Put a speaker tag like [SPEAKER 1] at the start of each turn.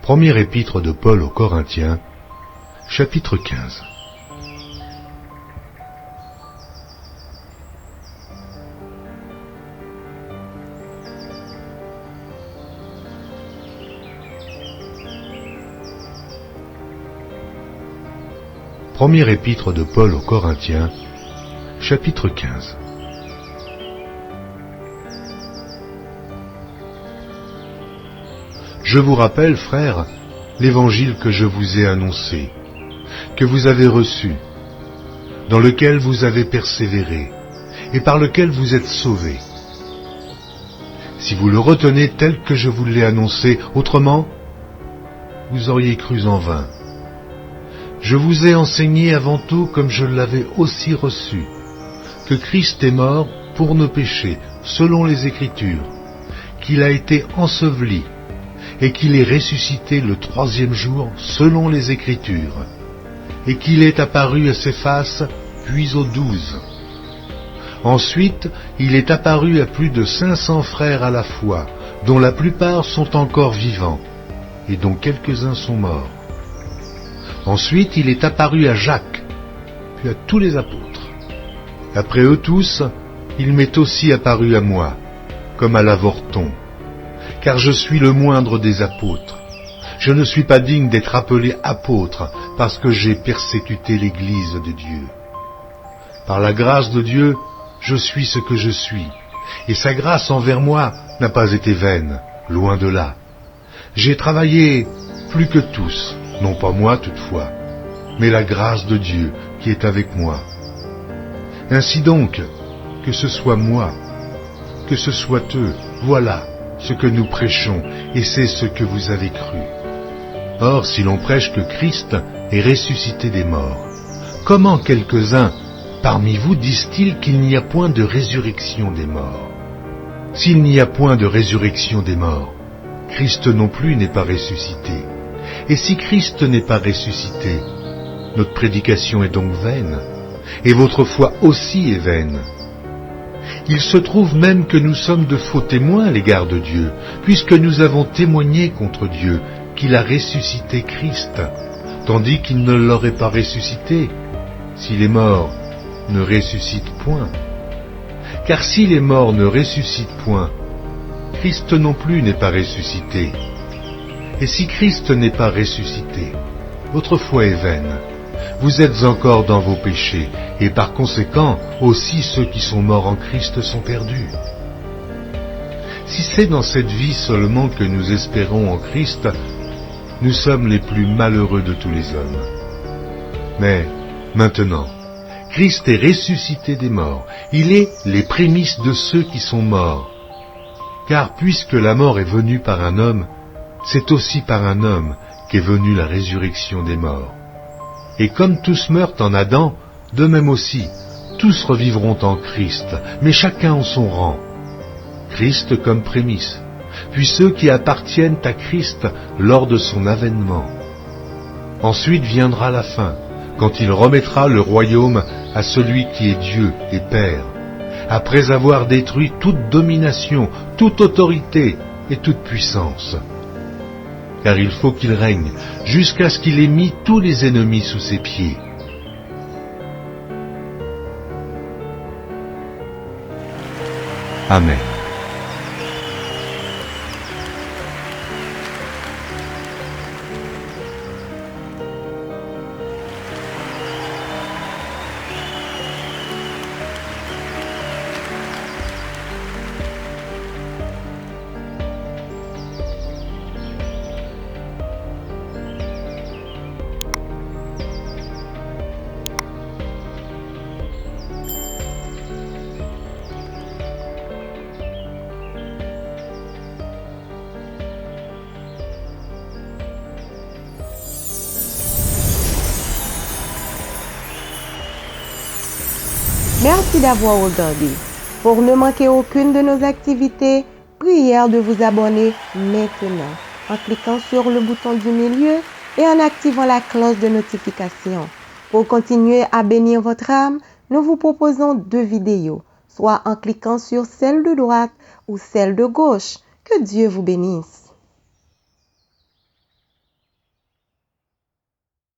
[SPEAKER 1] Première épître de Paul aux Corinthiens, chapitre 15. Première épître de Paul aux Corinthiens, chapitre 15. Je vous rappelle, frères, l'évangile que je vous ai annoncé, que vous avez reçu, dans lequel vous avez persévéré, et par lequel vous êtes sauvés. Si vous le retenez tel que je vous l'ai annoncé, autrement, vous auriez cru en vain. Je vous ai enseigné avant tout, comme je l'avais aussi reçu, que Christ est mort pour nos péchés, selon les Écritures, qu'il a été enseveli, et qu'il est ressuscité le troisième jour, selon les Écritures, et qu'il est apparu à Céphas, puis aux 12. Ensuite, il est apparu à plus de 500 frères à la fois, dont la plupart sont encore vivants, et dont quelques-uns sont morts. Ensuite, il est apparu à Jacques, puis à tous les apôtres. Après eux tous, il m'est aussi apparu à moi, comme à l'avorton, car je suis le moindre des apôtres. Je ne suis pas digne d'être appelé apôtre, parce que j'ai persécuté l'Église de Dieu. Par la grâce de Dieu, je suis ce que je suis, et sa grâce envers moi n'a pas été vaine, loin de là. J'ai travaillé plus que tous, non pas moi toutefois, mais la grâce de Dieu qui est avec moi. Ainsi donc, que ce soit moi, que ce soit eux, voilà ce que nous prêchons, et c'est ce que vous avez cru. Or, si l'on prêche que Christ est ressuscité des morts, comment quelques-uns parmi vous disent-ils qu'il n'y a point de résurrection des morts? S'il n'y a point de résurrection des morts, Christ non plus n'est pas ressuscité. Et si Christ n'est pas ressuscité, notre prédication est donc vaine, et votre foi aussi est vaine. Il se trouve même que nous sommes de faux témoins à l'égard de Dieu, puisque nous avons témoigné contre Dieu qu'il a ressuscité Christ, tandis qu'il ne l'aurait pas ressuscité, si les morts ne ressuscitent point. Car si les morts ne ressuscitent point, Christ non plus n'est pas ressuscité. Et si Christ n'est pas ressuscité, votre foi est vaine. Vous êtes encore dans vos péchés, et par conséquent, aussi ceux qui sont morts en Christ sont perdus. Si c'est dans cette vie seulement que nous espérons en Christ, nous sommes les plus malheureux de tous les hommes. Mais, maintenant, Christ est ressuscité des morts. Il est les prémices de ceux qui sont morts. Car puisque la mort est venue par un homme, c'est aussi par un homme qu'est venue la résurrection des morts. Et comme tous meurent en Adam, de même aussi, tous revivront en Christ, mais chacun en son rang. Christ comme prémisse, puis ceux qui appartiennent à Christ lors de son avènement. Ensuite viendra la fin, quand il remettra le royaume à celui qui est Dieu et Père, après avoir détruit toute domination, toute autorité et toute puissance. Car il faut qu'il règne jusqu'à ce qu'il ait mis tous les ennemis sous ses pieds. Amen.
[SPEAKER 2] Merci d'avoir regardé. Pour ne manquer aucune de nos activités, prière de vous abonner maintenant en cliquant sur le bouton du milieu et en activant la cloche de notification. Pour continuer à bénir votre âme, nous vous proposons 2 vidéos, soit en cliquant sur celle de droite ou celle de gauche. Que Dieu vous bénisse.